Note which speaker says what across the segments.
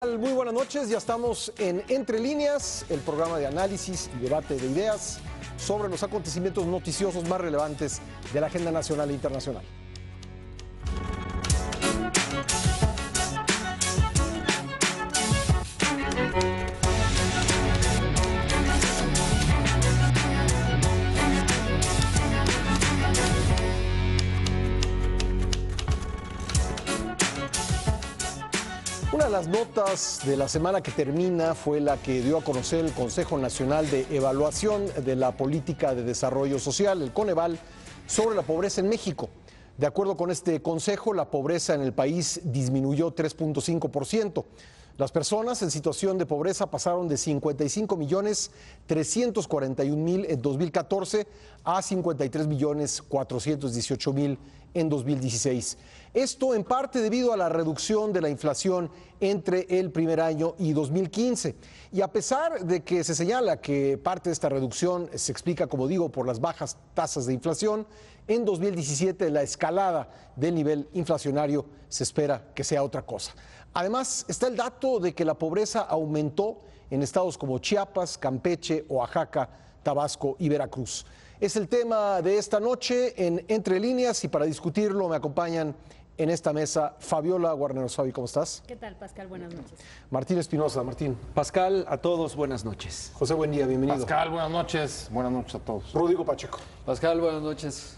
Speaker 1: Muy buenas noches, ya estamos en Entre Líneas, el programa de análisis y debate de ideas sobre los acontecimientos noticiosos más relevantes de la agenda nacional e internacional. Una de las notas de la semana que termina fue la que dio a conocer el Consejo Nacional de Evaluación de la Política de Desarrollo Social, el Coneval, sobre la pobreza en México. De acuerdo con este consejo, la pobreza en el país disminuyó 3.5%. Las personas en situación de pobreza pasaron de 55.341.000 en 2014 a 53.418.000 en 2016. Esto en parte debido a la reducción de la inflación entre el primer año y 2015. Y a pesar de que se señala que parte de esta reducción se explica, como digo, por las bajas tasas de inflación, en 2017 la escalada del nivel inflacionario se espera que sea otra cosa. Además, está el dato de que la pobreza aumentó en estados como Chiapas, Campeche, Oaxaca, Tabasco y Veracruz. Es el tema de esta noche en Entre Líneas y para discutirlo me acompañan en esta mesa Fabiola Guarneros. Fabi, ¿cómo estás?
Speaker 2: ¿Qué tal, Pascal? Buenas noches.
Speaker 1: Martín Espinosa. Martín.
Speaker 3: Pascal, a todos, buenas noches.
Speaker 1: José Buendía, bienvenido.
Speaker 4: Pascal, buenas noches a todos.
Speaker 1: Rodrigo Pacheco.
Speaker 3: Pascal, buenas noches.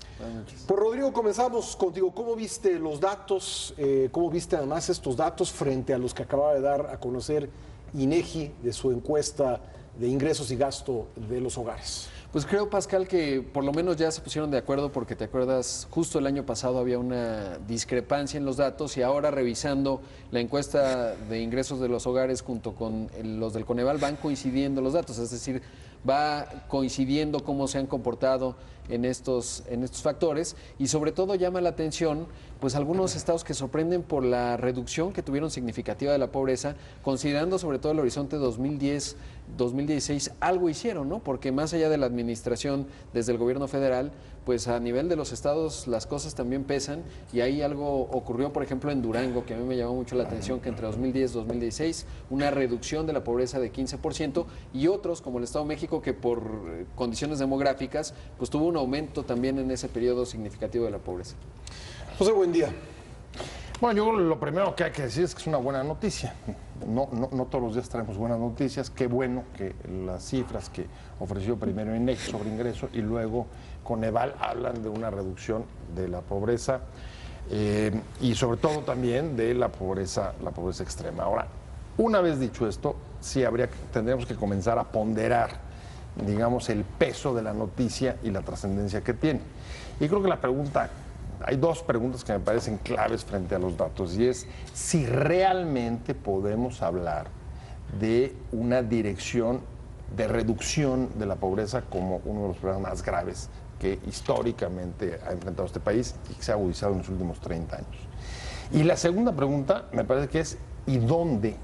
Speaker 1: Pues Rodrigo, comenzamos contigo. ¿Cómo viste los datos? ¿Cómo viste además estos datos frente a los que acababa de dar a conocer INEGI de su encuesta de ingresos y gasto de los hogares?
Speaker 3: Pues creo, Pascal, que por lo menos ya se pusieron de acuerdo porque te acuerdas, justo el año pasado había una discrepancia en los datos y ahora revisando la encuesta de ingresos de los hogares junto con los del Coneval van coincidiendo los datos, es decir, va coincidiendo cómo se han comportado en estos factores y sobre todo llama la atención pues algunos estados que sorprenden por la reducción que tuvieron significativa de la pobreza, considerando sobre todo el horizonte 2010-2016, algo hicieron, ¿no? Porque más allá de la administración desde el gobierno federal, pues a nivel de los estados las cosas también pesan y ahí algo ocurrió, por ejemplo, en Durango, que a mí me llamó mucho la atención, que entre 2010 y 2016 una reducción de la pobreza de 15% y otros, como el Estado de México, que por condiciones demográficas, pues tuvo un aumento también en ese periodo significativo de la pobreza.
Speaker 1: José, buen día.
Speaker 4: Bueno, yo lo primero que hay que decir es que es una buena noticia. No todos los días traemos buenas noticias. Qué bueno que las cifras que ofreció primero INEGI sobre ingreso y luego Coneval hablan de una reducción de la pobreza y sobre todo también de la pobreza extrema. Ahora, una vez dicho esto, sí tendríamos que comenzar a ponderar, digamos, el peso de la noticia y la trascendencia que tiene. Y creo que hay dos preguntas que me parecen claves frente a los datos y es si realmente podemos hablar de una dirección de reducción de la pobreza como uno de los problemas más graves que históricamente ha enfrentado este país y que se ha agudizado en los últimos 30 años. Y la segunda pregunta me parece que es ¿y dónde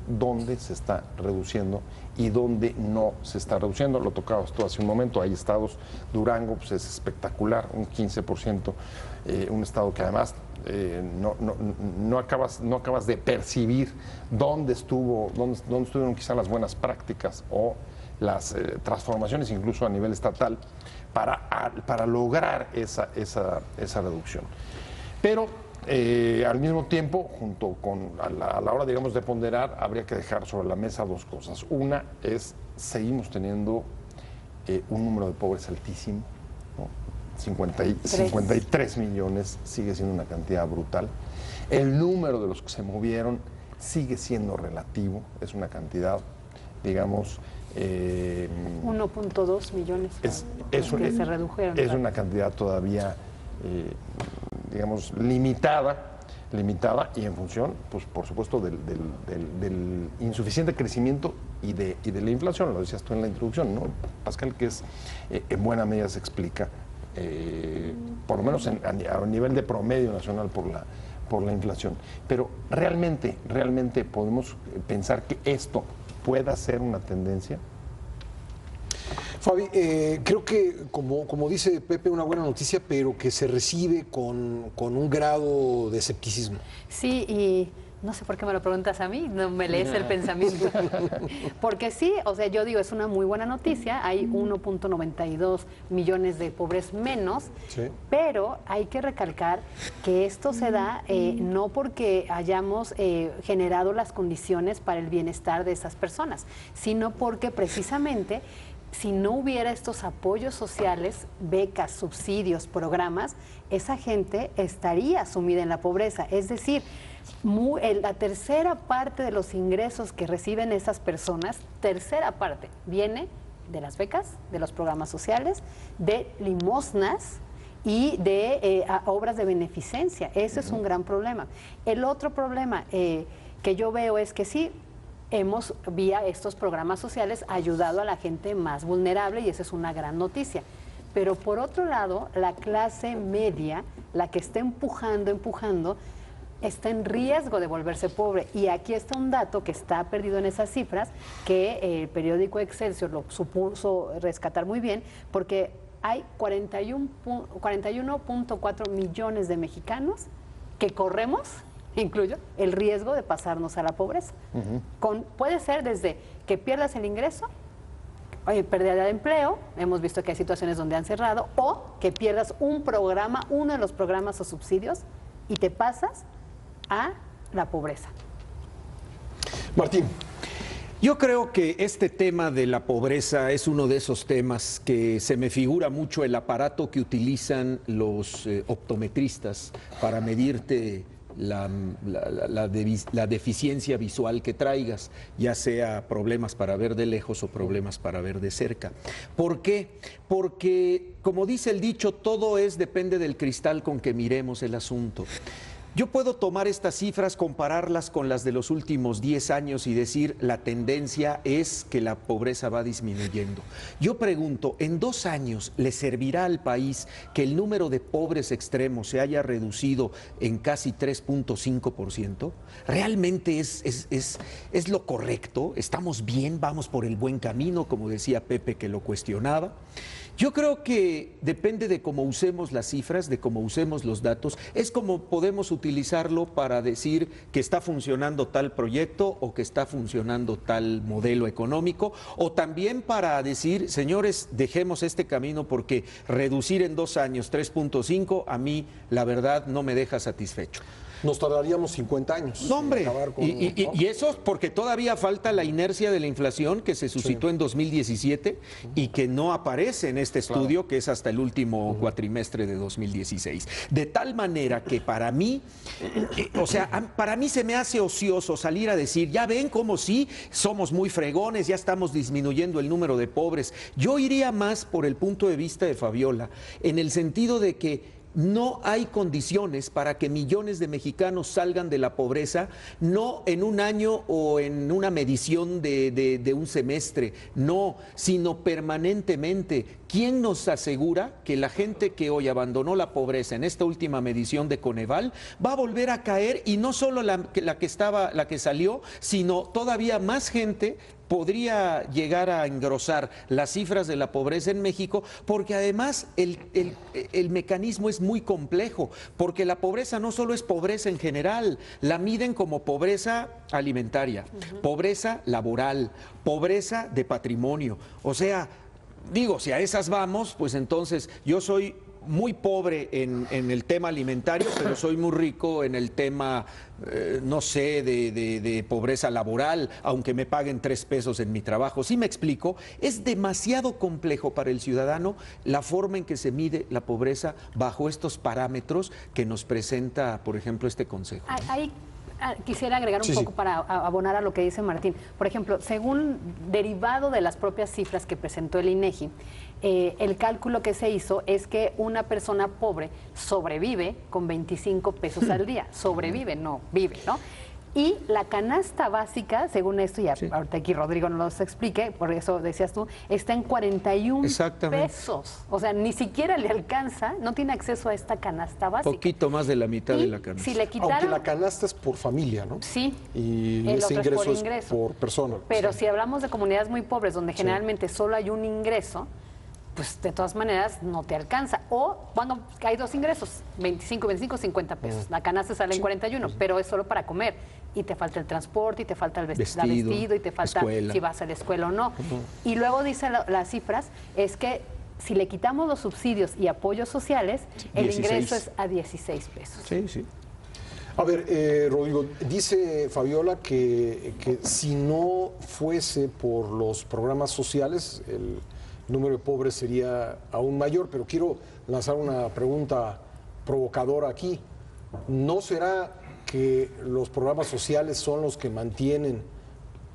Speaker 4: se está reduciendo y dónde no se está reduciendo? Lo tocabas tú hace un momento, hay estados, Durango pues es espectacular, un 15%, un estado que además no acabas de percibir dónde estuvieron quizás las buenas prácticas o las transformaciones incluso a nivel estatal para lograr esa reducción. Pero al mismo tiempo, junto con a la hora, digamos, de ponderar, habría que dejar sobre la mesa dos cosas. Una es, seguimos teniendo un número de pobres altísimo, ¿no? 53 millones sigue siendo una cantidad brutal. El número de los que se movieron sigue siendo relativo, es una cantidad, digamos...
Speaker 2: 1.2 millones que se redujeron.
Speaker 4: Es una cantidad todavía... digamos, limitada y en función, pues por supuesto, del insuficiente crecimiento y de la inflación, lo decías tú en la introducción, ¿no, Pascal? Que en buena medida se explica, por lo menos a nivel de promedio nacional por la inflación. Pero realmente podemos pensar que esto pueda ser una tendencia.
Speaker 1: Fabi, creo que, como dice Pepe, una buena noticia, pero que se recibe con un grado de escepticismo.
Speaker 2: Sí, y No sé por qué me lo preguntas a mí, no me lees el pensamiento. Porque sí, o sea, yo digo, es una muy buena noticia, hay 1.92 millones de pobres menos, sí, pero hay que recalcar que esto se da no porque hayamos generado las condiciones para el bienestar de esas personas, sino porque precisamente si no hubiera estos apoyos sociales, becas, subsidios, programas, esa gente estaría sumida en la pobreza. Es decir, la tercera parte de los ingresos que reciben esas personas, tercera parte, viene de las becas, de los programas sociales, de limosnas y de obras de beneficencia. Ese es un gran problema. El otro problema que yo veo es que sí, hemos, vía estos programas sociales, ayudado a la gente más vulnerable y esa es una gran noticia. Pero por otro lado, la clase media, la que está empujando, está en riesgo de volverse pobre. Y aquí está un dato que está perdido en esas cifras, que el periódico Excelsior lo supuso rescatar muy bien, porque hay 41.4 millones de mexicanos que corremos, incluyo, el riesgo de pasarnos a la pobreza. Puede ser desde que pierdas el ingreso, pérdida de empleo, hemos visto que hay situaciones donde han cerrado, o que pierdas un programa, uno de los programas o subsidios, y te pasas a la pobreza.
Speaker 1: Martín.
Speaker 5: Yo creo que este tema de la pobreza es uno de esos temas que se me figura mucho el aparato que utilizan los optometristas para medirte la deficiencia visual que traigas, ya sea problemas para ver de lejos o problemas para ver de cerca. ¿Por qué? Porque, como dice el dicho, todo depende del cristal con que miremos el asunto. Yo puedo tomar estas cifras, compararlas con las de los últimos 10 años y decir la tendencia es que la pobreza va disminuyendo. Yo pregunto, ¿en 2 años le servirá al país que el número de pobres extremos se haya reducido en casi 3.5%? ¿Realmente es lo correcto? ¿Estamos bien? ¿Vamos por el buen camino? Como decía Pepe, que lo cuestionaba. Yo creo que depende de cómo usemos las cifras, de cómo usemos los datos, es como podemos utilizarlo para decir que está funcionando tal proyecto o que está funcionando tal modelo económico, o también para decir, señores, dejemos este camino porque reducir en 2 años 3.5 a mí, la verdad, no me deja satisfecho.
Speaker 1: Nos tardaríamos 50 años.
Speaker 5: No, hombre, y eso porque todavía falta la inercia de la inflación que se suscitó en 2017 y que no aparece en este estudio, que es hasta el último cuatrimestre de 2016. De tal manera que para mí, para mí se me hace ocioso salir a decir, ya ven cómo sí, somos muy fregones, ya estamos disminuyendo el número de pobres. Yo iría más por el punto de vista de Fabiola, en el sentido de que no hay condiciones para que millones de mexicanos salgan de la pobreza, no en un año o en una medición de un semestre, no, sino permanentemente. ¿Quién nos asegura que la gente que hoy abandonó la pobreza en esta última medición de Coneval va a volver a caer, y no solo la que salió, sino todavía más gente podría llegar a engrosar las cifras de la pobreza en México, porque además el mecanismo es muy complejo, porque la pobreza no solo es pobreza en general, la miden como pobreza alimentaria, pobreza laboral, pobreza de patrimonio. O sea, digo, si a esas vamos, pues entonces yo soy muy pobre en el tema alimentario, pero soy muy rico en el tema, no sé, de pobreza laboral, aunque me paguen 3 pesos en mi trabajo. ¿Sí me explico? Es demasiado complejo para el ciudadano la forma en que se mide la pobreza bajo estos parámetros que nos presenta, por ejemplo, este consejo.
Speaker 2: Ahí quisiera agregar un poco para abonar a lo que dice Martín. Por ejemplo, según derivado de las propias cifras que presentó el INEGI, el cálculo que se hizo es que una persona pobre sobrevive con 25 pesos al día. Sobrevive, no vive, ¿no? Y la canasta básica, según esto, y ahorita aquí Rodrigo nos lo explique, por eso decías tú, está en 41 pesos. O sea, ni siquiera le alcanza, no tiene acceso a esta canasta básica.
Speaker 5: Poquito más de la mitad de la canasta.
Speaker 2: Si le quitaron,
Speaker 1: aunque la canasta es por familia, ¿no?
Speaker 2: Sí.
Speaker 1: Y ese ingreso es por persona.
Speaker 2: Pero si hablamos de comunidades muy pobres, donde generalmente solo hay un ingreso, pues de todas maneras no te alcanza. O cuando hay 2 ingresos, 25, 50 pesos. La canasta sale en 41, pero es solo para comer. y te falta el transporte, y te falta el vestido, y te falta
Speaker 5: escuela.
Speaker 2: si vas a la escuela o no. Y luego dice las cifras, es que si le quitamos los subsidios y apoyos sociales, el
Speaker 5: 16.
Speaker 2: ingreso es a 16 pesos.
Speaker 5: Sí, sí.
Speaker 1: A ver, Rodrigo, dice Fabiola que si no fuese por los programas sociales, el número de pobres sería aún mayor, pero quiero lanzar una pregunta provocadora aquí. ¿No será que los programas sociales son los que mantienen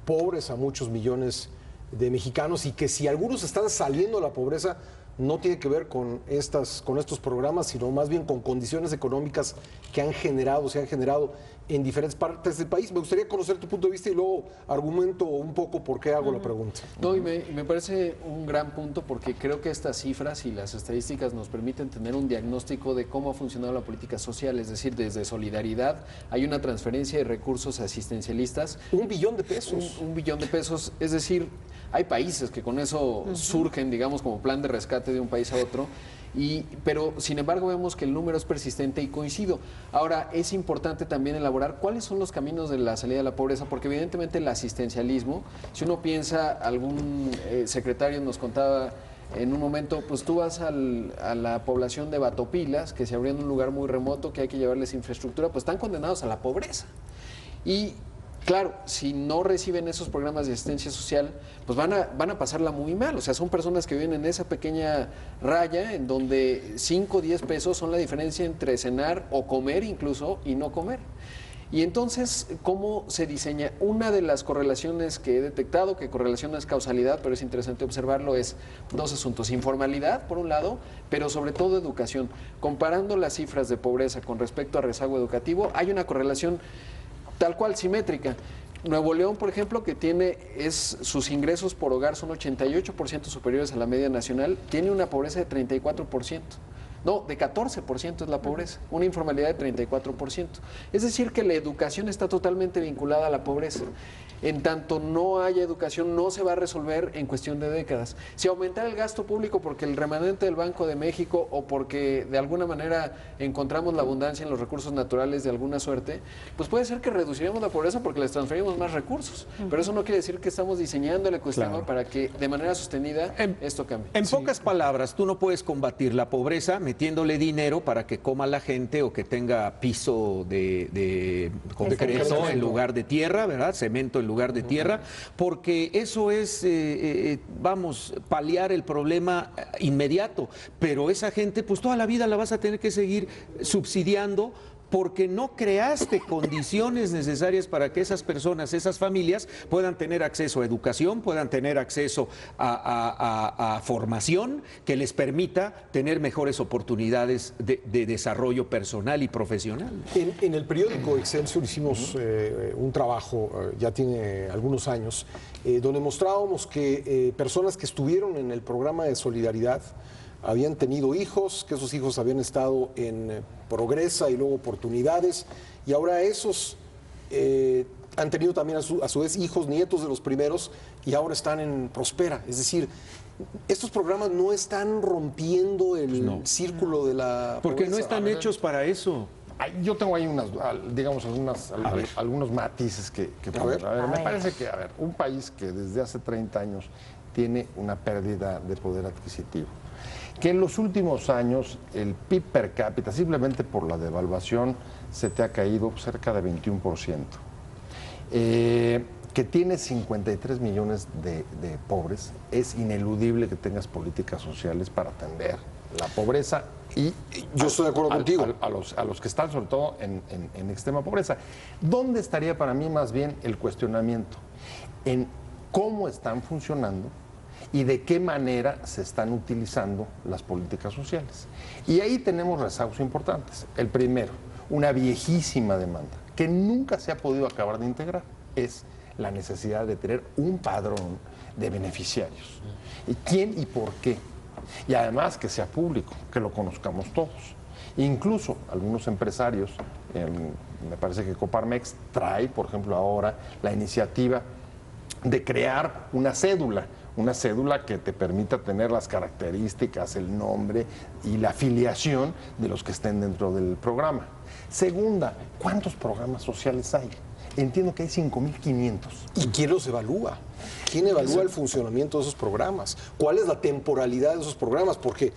Speaker 1: pobres a muchos millones de mexicanos y que si algunos están saliendo de la pobreza no tiene que ver con estos programas, sino más bien con condiciones económicas que se han generado en diferentes partes del país? Me gustaría conocer tu punto de vista y luego argumento un poco por qué hago la pregunta.
Speaker 3: No, y me parece un gran punto porque creo que estas cifras y las estadísticas nos permiten tener un diagnóstico de cómo ha funcionado la política social, es decir, desde solidaridad hay una transferencia de recursos asistencialistas.
Speaker 1: $1 billón de pesos.
Speaker 3: Un billón de pesos, es decir, hay países que con eso surgen, digamos, como plan de rescate de un país a otro, pero sin embargo vemos que el número es persistente y coincido. Ahora, es importante también elaborar cuáles son los caminos de la salida de la pobreza, porque evidentemente el asistencialismo, si uno piensa, algún secretario nos contaba en un momento, pues tú vas a la población de Batopilas, que se abrió en un lugar muy remoto, que hay que llevarles infraestructura, pues están condenados a la pobreza. Y claro, si no reciben esos programas de asistencia social, pues van a pasarla muy mal. O sea, son personas que viven en esa pequeña raya en donde 5 o 10 pesos son la diferencia entre cenar o comer incluso y no comer. Y entonces, ¿cómo se diseña? Una de las correlaciones que he detectado, que correlación no es causalidad, pero es interesante observarlo, es dos asuntos. Informalidad, por un lado, pero sobre todo educación. Comparando las cifras de pobreza con respecto a rezago educativo, hay una correlación tal cual, simétrica. Nuevo León, por ejemplo, que sus ingresos por hogar son 88% superiores a la media nacional, tiene una pobreza de 34%. No, de 14% es la pobreza, una informalidad de 34%. Es decir, que la educación está totalmente vinculada a la pobreza. En tanto no haya educación, no se va a resolver en cuestión de décadas. Si aumentara el gasto público porque el remanente del Banco de México o porque de alguna manera encontramos la abundancia en los recursos naturales de alguna suerte, pues puede ser que reduciríamos la pobreza porque les transferimos más recursos. Pero eso no quiere decir que estamos diseñando el ecosistema para que de manera sostenida esto cambie.
Speaker 5: En pocas palabras, tú no puedes combatir la pobreza metiéndole dinero para que coma la gente o que tenga piso de concreto en lugar de tierra, ¿verdad? Cemento en lugar de tierra, porque eso es, paliar el problema inmediato, pero esa gente pues toda la vida la vas a tener que seguir subsidiando porque no creaste condiciones necesarias para que esas personas, esas familias puedan tener acceso a educación, puedan tener acceso a formación que les permita tener mejores oportunidades de desarrollo personal y profesional.
Speaker 1: En el periódico Excelsior hicimos un trabajo, ya tiene algunos años, donde mostrábamos que personas que estuvieron en el programa de solidaridad habían tenido hijos, que esos hijos habían estado en Progresa y luego Oportunidades, y ahora esos han tenido también a su vez hijos, nietos de los primeros, y ahora están en Prospera. Es decir, estos programas no están rompiendo el círculo de la
Speaker 5: porque
Speaker 1: pobreza.
Speaker 5: no están hechos para eso.
Speaker 4: Yo tengo ahí algunos matices que poner. Me parece que, un país que desde hace 30 años tiene una pérdida de poder adquisitivo, que en los últimos años el PIB per cápita, simplemente por la devaluación, se te ha caído cerca de 21%, que tiene 53 millones de pobres, es ineludible que tengas políticas sociales para atender la pobreza y
Speaker 1: yo estoy de acuerdo contigo.
Speaker 4: A los que están sobre todo en extrema pobreza. ¿Dónde estaría para mí más bien el cuestionamiento? En cómo están funcionando y de qué manera se están utilizando las políticas sociales. Y ahí tenemos rezagos importantes. El primero, una viejísima demanda que nunca se ha podido acabar de integrar, es la necesidad de tener un padrón de beneficiarios. ¿Y quién y por qué? Y además que sea público, que lo conozcamos todos. Incluso algunos empresarios, me parece que Coparmex trae, por ejemplo, ahora la iniciativa de crear una cédula que te permita tener las características, el nombre y la afiliación de los que estén dentro del programa. Segunda, ¿cuántos programas sociales hay? entiendo que hay 5,500.
Speaker 1: ¿Y quién los evalúa? ¿Quién evalúa el funcionamiento de esos programas? ¿Cuál es la temporalidad de esos programas? Porque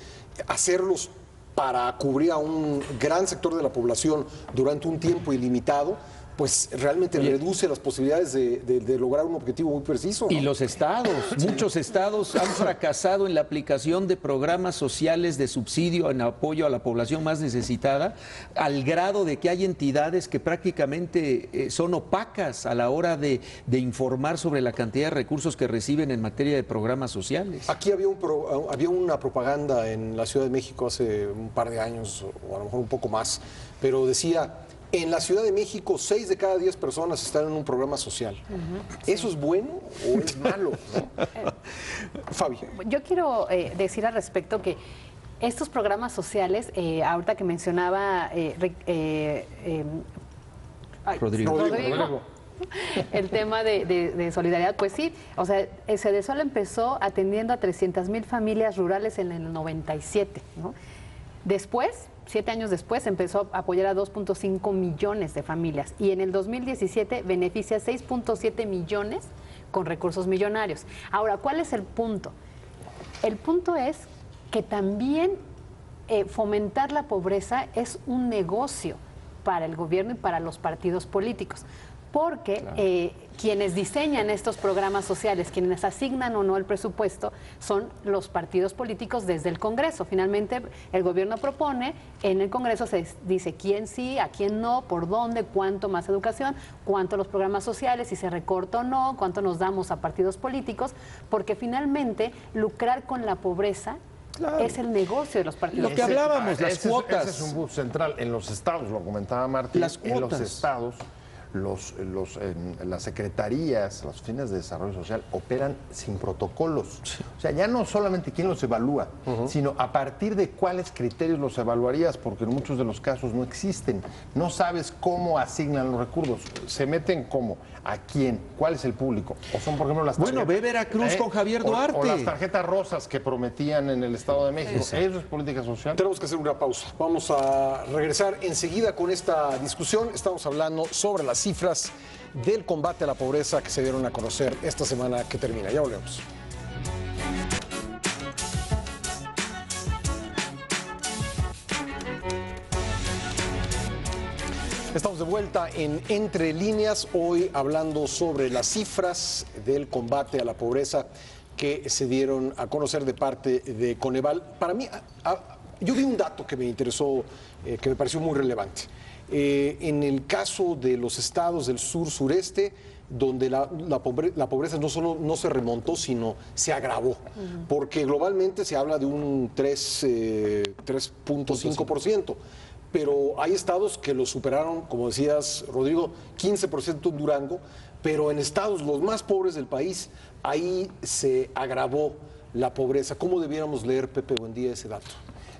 Speaker 1: hacerlos para cubrir a un gran sector de la población durante un tiempo ilimitado, pues realmente reduce las posibilidades de lograr un objetivo muy preciso, ¿no?
Speaker 5: Y los estados, muchos estados han fracasado en la aplicación de programas sociales de subsidio en apoyo a la población más necesitada, al grado de que hay entidades que prácticamente son opacas a la hora de informar sobre la cantidad de recursos que reciben en materia de programas sociales.
Speaker 1: Aquí había una propaganda en la Ciudad de México hace un par de años, o a lo mejor un poco más, pero decía: en la Ciudad de México, 6 de cada 10 personas están en un programa social. ¿Eso es bueno o es malo? Fabi.
Speaker 2: Yo quiero decir al respecto que estos programas sociales, ahorita que mencionaba Rodrigo, el tema de solidaridad, pues sí, o sea, Sedesol empezó atendiendo a 300,000 familias rurales en el 97, ¿no? Después, 7 años después, empezó a apoyar a 2.5 millones de familias y en el 2017 beneficia a 6.7 millones con recursos millonarios. Ahora, ¿cuál es el punto? El punto es que también fomentar la pobreza es un negocio para el gobierno y para los partidos políticos. Porque quienes diseñan estos programas sociales, quienes asignan o no el presupuesto, son los partidos políticos desde el Congreso. Finalmente, el gobierno propone, en el Congreso se dice quién sí, a quién no, por dónde, cuánto más educación, cuánto los programas sociales, si se recorta o no, cuánto nos damos a partidos políticos, porque finalmente lucrar con la pobreza es el negocio de los partidos.
Speaker 5: Lo que hablábamos, las cuotas.
Speaker 4: Ese es un punto central. En los estados, lo comentaba Martín, en los estados, las secretarías, las oficinas de desarrollo social operan sin protocolos. O sea, ya no solamente quién los evalúa, sino a partir de cuáles criterios los evaluarías, porque en muchos de los casos no existen. No sabes cómo asignan los recursos. Se meten cómo, a quién, cuál es el público. O son, por ejemplo, las tarjetas.
Speaker 5: Bueno, ve Veracruz con Javier Duarte.
Speaker 4: O las tarjetas rosas que prometían en el Estado de México. Eso es política social.
Speaker 1: Tenemos que hacer una pausa. Vamos a regresar enseguida con esta discusión. Estamos hablando sobre las cifras del combate a la pobreza que se dieron a conocer esta semana que termina. Ya volvemos. Estamos de vuelta en Entre Líneas, hoy hablando sobre las cifras del combate a la pobreza que se dieron a conocer de parte de Coneval. Para mí, yo vi un dato que me interesó, que me pareció muy relevante. En el caso de los estados del sur-sureste, donde la pobreza no solo no se remontó, sino se agravó, porque globalmente se habla de un 3.5%. Pero hay estados que lo superaron, como decías, Rodrigo, 15% en Durango, pero en estados los más pobres del país, ahí se agravó la pobreza. ¿Cómo debiéramos leer, Pepe Buendía, ese dato?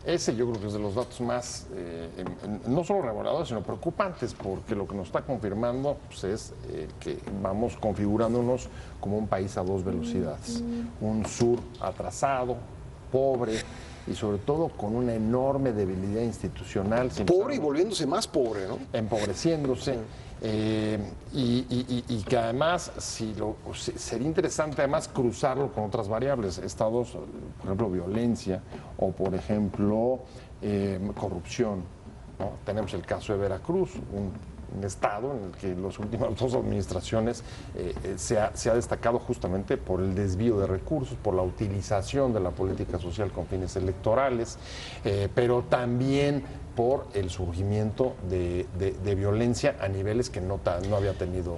Speaker 4: Ese yo creo que es de los datos más, no solo reveladores, sino preocupantes, porque lo que nos está confirmando pues, es que vamos configurándonos como un país a dos velocidades. Un sur atrasado, pobre, y sobre todo con una enorme debilidad institucional.
Speaker 1: Pobre y volviéndose más pobre, ¿no?
Speaker 4: Empobreciéndose. Sí. Y que además sería interesante además cruzarlo con otras variables, estados, por ejemplo, violencia o por ejemplo corrupción, ¿no? Tenemos el caso de Veracruz, un estado en el que en las últimas dos administraciones se ha destacado justamente por el desvío de recursos, por la utilización de la política social con fines electorales, pero también por el surgimiento de violencia a niveles que no había tenido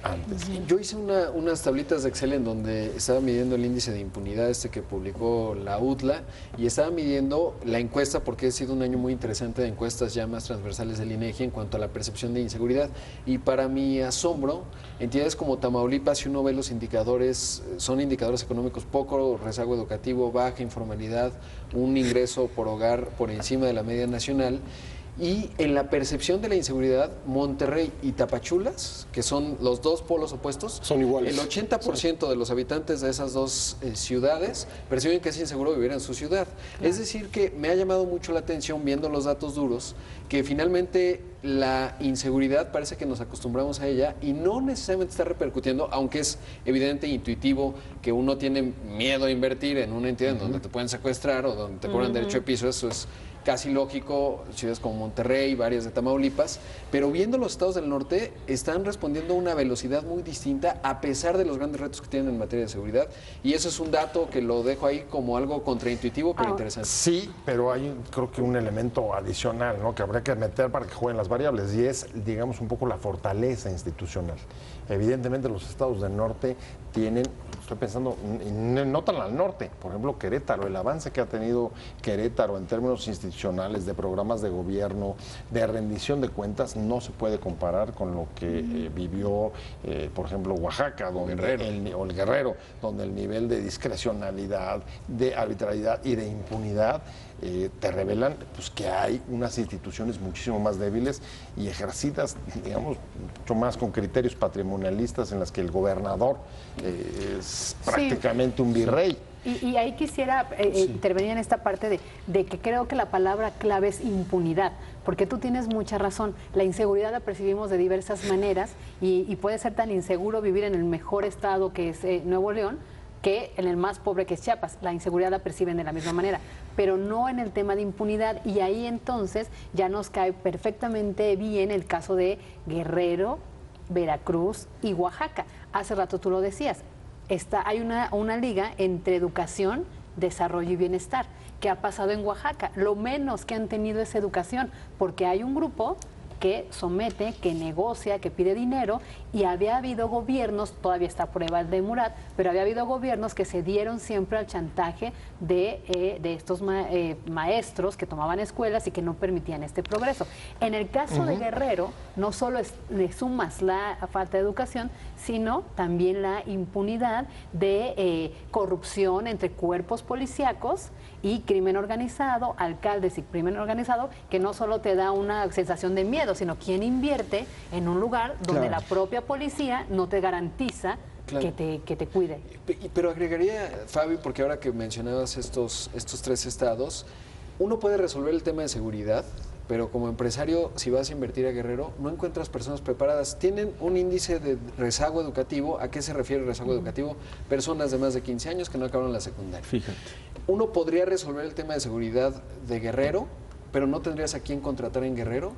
Speaker 4: antes.
Speaker 3: Yo hice unas tablitas de Excel en donde estaba midiendo el índice de impunidad que publicó la UTLA y estaba midiendo la encuesta, porque ha sido un año muy interesante de encuestas ya más transversales del INEGI en cuanto a la percepción de inseguridad. Y para mi asombro, entidades como Tamaulipas, si uno ve los indicadores, son indicadores económicos: poco rezago educativo, baja informalidad, un ingreso por hogar por encima de la media nacional. Y en la percepción de la inseguridad, Monterrey y Tapachulas, que son los dos polos opuestos,
Speaker 1: son iguales.
Speaker 3: El 80% de los habitantes de esas dos ciudades perciben que es inseguro vivir en su ciudad. Es decir, que me ha llamado mucho la atención, viendo los datos duros, que finalmente la inseguridad parece que nos acostumbramos a ella y no necesariamente está repercutiendo, aunque es evidente e intuitivo que uno tiene miedo a invertir en una entidad en donde te pueden secuestrar o donde te cobran derecho de piso, eso es casi lógico, ciudades como Monterrey, varias de Tamaulipas, pero viendo los estados del norte están respondiendo a una velocidad muy distinta a pesar de los grandes retos que tienen en materia de seguridad, y eso es un dato que lo dejo ahí como algo contraintuitivo pero interesante.
Speaker 4: Sí, pero hay creo que un elemento adicional, ¿no?, que habría que meter para que jueguen las variables, y es, digamos, un poco la fortaleza institucional. Evidentemente los estados del norte tienen, estoy pensando, no tan al norte, por ejemplo Querétaro, el avance que ha tenido Querétaro en términos institucionales, de programas de gobierno, de rendición de cuentas, no se puede comparar con lo que vivió, por ejemplo, Oaxaca, donde o el Guerrero, donde el nivel de discrecionalidad, de arbitrariedad y de impunidad te revelan pues, que hay unas instituciones muchísimo más débiles y ejercidas, digamos, mucho más con criterios patrimonialistas, en las que el gobernador es prácticamente un virrey.
Speaker 2: Y ahí quisiera intervenir en esta parte de que creo que la palabra clave es impunidad, porque tú tienes mucha razón. La inseguridad la percibimos de diversas maneras y puede ser tan inseguro vivir en el mejor estado que es Nuevo León que en el más pobre que es Chiapas. La inseguridad la perciben de la misma manera, pero no en el tema de impunidad, y ahí entonces ya nos cae perfectamente bien el caso de Guerrero, Veracruz y Oaxaca. Hace rato tú lo decías, hay una liga entre educación, desarrollo y bienestar. ¿Qué ha pasado en Oaxaca? Lo menos que han tenido es educación, porque hay un grupo que somete, que negocia, que pide dinero, y había habido gobiernos, todavía está a prueba el de Murat, pero había habido gobiernos que se dieron siempre al chantaje de estos maestros que tomaban escuelas y que no permitían este progreso. En el caso de Guerrero, no solo le sumas la falta de educación, sino también la impunidad de corrupción entre cuerpos policíacos y crimen organizado, alcaldes y crimen organizado, que no solo te da una sensación de miedo, sino quién invierte en un lugar donde la propia policía no te garantiza que te cuide.
Speaker 3: Pero agregaría, Fabi, porque ahora que mencionabas estos tres estados, uno puede resolver el tema de seguridad, pero como empresario, si vas a invertir a Guerrero, no encuentras personas preparadas. Tienen un índice de rezago educativo. ¿A qué se refiere el rezago educativo? Personas de más de 15 años que no acabaron la secundaria.
Speaker 5: Fíjate.
Speaker 3: Uno podría resolver el tema de seguridad de Guerrero, pero no tendrías a quién contratar en Guerrero,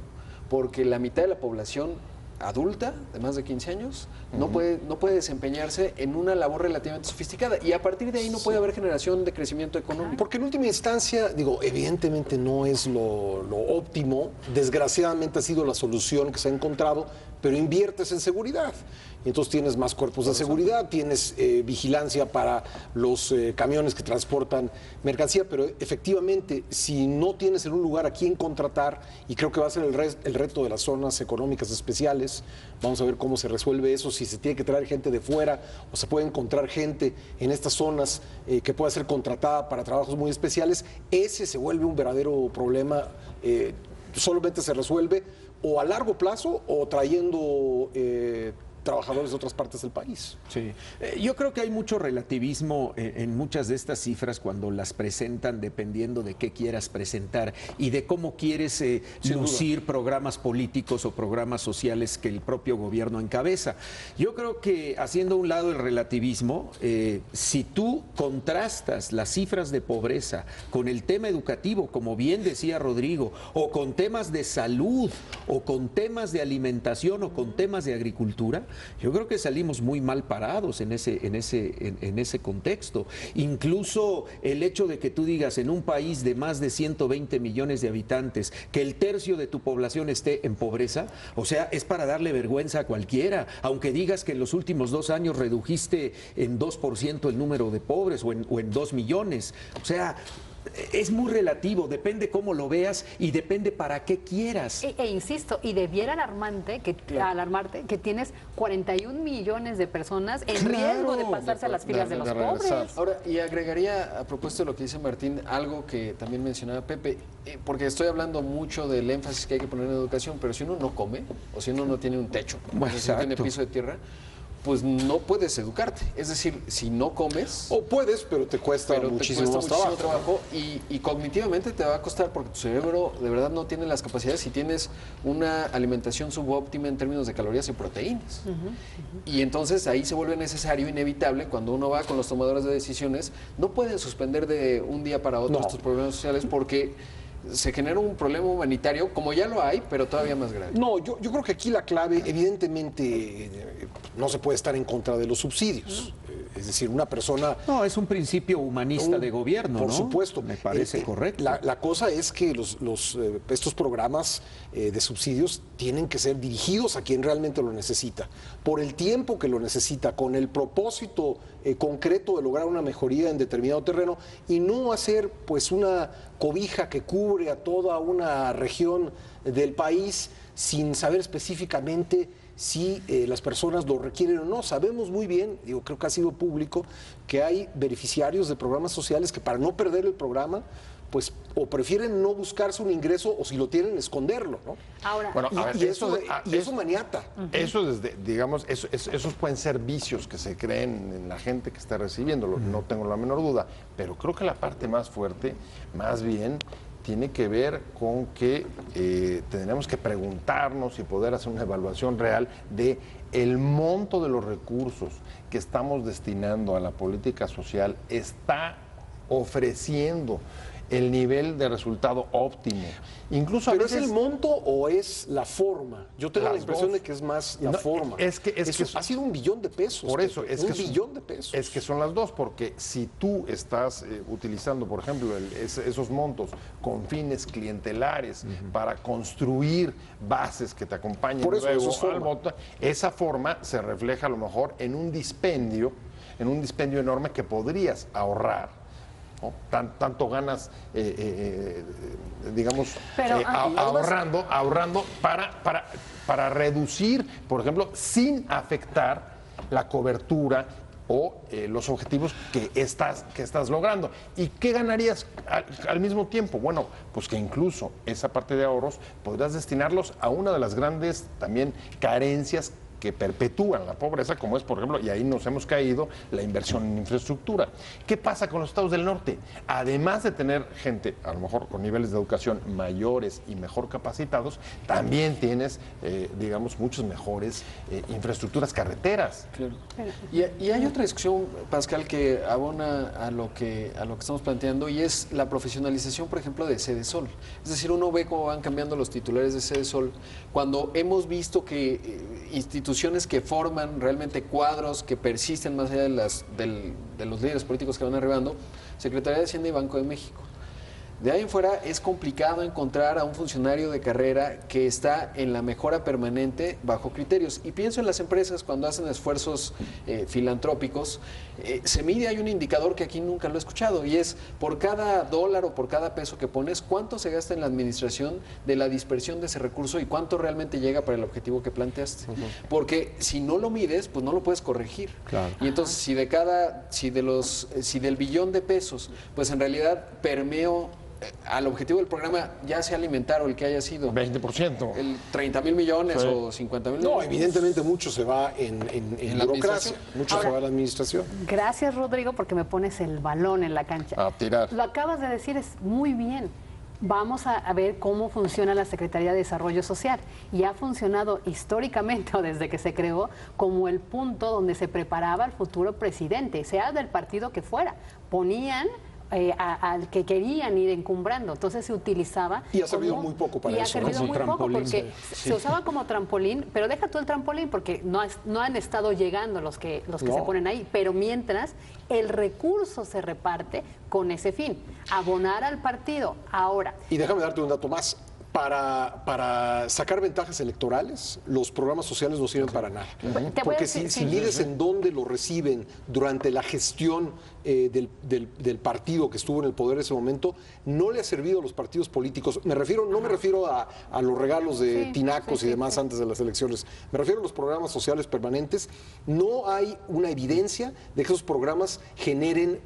Speaker 3: porque la mitad de la población adulta, de más de 15 años, no puede desempeñarse en una labor relativamente sofisticada, y a partir de ahí no puede haber generación de crecimiento económico.
Speaker 1: Porque en última instancia, digo, evidentemente no es lo óptimo, desgraciadamente ha sido la solución que se ha encontrado, pero inviertes en seguridad. Entonces tienes más cuerpos de seguridad, tienes vigilancia para los camiones que transportan mercancía, pero efectivamente, si no tienes en un lugar a quién contratar, y creo que va a ser el reto de las zonas económicas especiales, vamos a ver cómo se resuelve eso, si se tiene que traer gente de fuera o se puede encontrar gente en estas zonas que pueda ser contratada para trabajos muy especiales, ese se vuelve un verdadero problema, solamente se resuelve o a largo plazo o trayendo trabajadores de otras partes del país.
Speaker 5: Sí. Yo creo que hay mucho relativismo en muchas de estas cifras cuando las presentan, dependiendo de qué quieras presentar y de cómo quieres lucir programas políticos o programas sociales que el propio gobierno encabeza. Yo creo que, haciendo a un lado el relativismo, si tú contrastas las cifras de pobreza con el tema educativo, como bien decía Rodrigo, o con temas de salud, o con temas de alimentación, o con temas de agricultura, yo creo que salimos muy mal parados en ese contexto. Incluso el hecho de que tú digas, en un país de más de 120 millones de habitantes, que el tercio de tu población esté en pobreza, o sea, es para darle vergüenza a cualquiera, aunque digas que en los últimos 2 años redujiste en 2% el número de pobres o en 2 millones. O sea, es muy relativo, depende cómo lo veas y depende para qué quieras.
Speaker 2: Insisto, y debiera alarmarte que tienes 41 millones de personas en riesgo de pasarse a las filas de los pobres.
Speaker 3: Ahora, y agregaría, a propósito de lo que dice Martín, algo que también mencionaba Pepe, porque estoy hablando mucho del énfasis que hay que poner en educación, pero si uno no come, o si uno no tiene un techo, si no tiene piso de tierra, pues no puedes educarte. Es decir, si no comes...
Speaker 1: O puedes, pero te cuesta muchísimo más
Speaker 3: trabajo y cognitivamente te va a costar porque tu cerebro de verdad no tiene las capacidades si tienes una alimentación subóptima en términos de calorías y proteínas. Y entonces ahí se vuelve necesario, inevitable, cuando uno va con los tomadores de decisiones, no pueden suspender de un día para otro estos problemas sociales porque se genera un problema humanitario, como ya lo hay, pero todavía más grave.
Speaker 1: No, yo creo que aquí la clave, evidentemente, no se puede estar en contra de los subsidios. Es decir, una persona...
Speaker 5: No, es un principio humanista de gobierno,
Speaker 1: por
Speaker 5: ¿no?
Speaker 1: supuesto.
Speaker 5: Me parece correcto.
Speaker 1: La cosa es que estos programas de subsidios tienen que ser dirigidos a quien realmente lo necesita, por el tiempo que lo necesita, con el propósito concreto de lograr una mejoría en determinado terreno y no hacer pues una cobija que cubre a toda una región del país sin saber específicamente si las personas lo requieren o no. Sabemos muy bien, creo que ha sido público, que hay beneficiarios de programas sociales que para no perder el programa, pues o prefieren no buscarse un ingreso o si lo tienen, esconderlo, ¿no?
Speaker 2: Ahora,
Speaker 4: bueno, a ver,
Speaker 1: eso maniata.
Speaker 4: Eso desde, digamos, esos pueden ser vicios que se creen en la gente que está recibiéndolo, no tengo la menor duda, pero creo que la parte más fuerte, más bien, tiene que ver con que tendremos que preguntarnos y poder hacer una evaluación real de el monto de los recursos que estamos destinando a la política social está ofreciendo el nivel de resultado óptimo. Incluso
Speaker 1: ¿Pero
Speaker 4: a veces,
Speaker 1: es el monto o es la forma? Yo tengo la impresión de que es más la forma.
Speaker 4: Es que
Speaker 1: ha sido $1 billón de pesos.
Speaker 4: Por eso,
Speaker 1: $1 billón de pesos.
Speaker 4: Es que son las dos, porque si tú estás utilizando, por ejemplo, esos montos con fines clientelares para construir bases que te acompañen
Speaker 1: por eso,
Speaker 4: luego
Speaker 1: eso es
Speaker 4: al voto, esa forma se refleja a lo mejor en un dispendio enorme que podrías ahorrar. ¿No? Tanto ganas, digamos, ahorrando para reducir, por ejemplo, sin afectar la cobertura o los objetivos que estás logrando. ¿Y qué ganarías al mismo tiempo? Bueno, pues que incluso esa parte de ahorros podrás destinarlos a una de las grandes también carencias que perpetúan la pobreza, como es, por ejemplo, y ahí nos hemos caído, la inversión en infraestructura. ¿Qué pasa con los estados del norte? Además de tener gente, a lo mejor con niveles de educación mayores y mejor capacitados, también tienes, digamos, muchas mejores infraestructuras carreteras.
Speaker 3: Claro. Y hay otra discusión, Pascal, que abona a lo que estamos planteando, y es la profesionalización, por ejemplo, de Sede Sol. Es decir, uno ve cómo van cambiando los titulares de Sede Sol, cuando hemos visto que instituciones que forman realmente cuadros que persisten más allá de los líderes políticos que van arribando, Secretaría de Hacienda y Banco de México. De ahí en fuera es complicado encontrar a un funcionario de carrera que está en la mejora permanente bajo criterios. Y pienso en las empresas cuando hacen esfuerzos filantrópicos. Se mide, hay un indicador que aquí nunca lo he escuchado, y es por cada dólar o por cada peso que pones, cuánto se gasta en la administración de la dispersión de ese recurso y cuánto realmente llega para el objetivo que planteaste. Porque si no lo mides, pues no lo puedes corregir.
Speaker 5: Claro.
Speaker 3: Y entonces si del billón de pesos, pues en realidad permeó al objetivo del programa, ya sea alimentar o el que haya sido
Speaker 4: 20%.
Speaker 3: el 30,000 millones o 50,000 millones.
Speaker 1: No, evidentemente mucho se va en
Speaker 3: la
Speaker 1: burocracia, mucho
Speaker 2: Ahora,
Speaker 1: se va a la administración.
Speaker 2: Gracias, Rodrigo, porque me pones el balón en la cancha.
Speaker 4: A tirar.
Speaker 2: Lo acabas de decir, es muy bien. Vamos a ver cómo funciona la Secretaría de Desarrollo Social. Y ha funcionado históricamente, o desde que se creó, como el punto donde se preparaba al futuro presidente, sea del partido que fuera. Ponían al que querían ir encumbrando. Entonces se utilizaba...
Speaker 1: Y ha servido muy poco para eso.
Speaker 2: Y ha servido muy poco porque
Speaker 5: sí.
Speaker 2: se usaba como trampolín, pero deja tú el trampolín porque no han estado llegando los que se ponen ahí, pero mientras el recurso se reparte con ese fin, abonar al partido. Ahora...
Speaker 1: Y déjame darte un dato más. Para sacar ventajas electorales, los programas sociales no sirven para nada. Porque si mides en dónde lo reciben durante la gestión del partido que estuvo en el poder en ese momento, no le ha servido a los partidos políticos. No me refiero a los regalos de tinacos y demás antes de las elecciones. Me refiero a los programas sociales permanentes. No hay una evidencia de que esos programas generen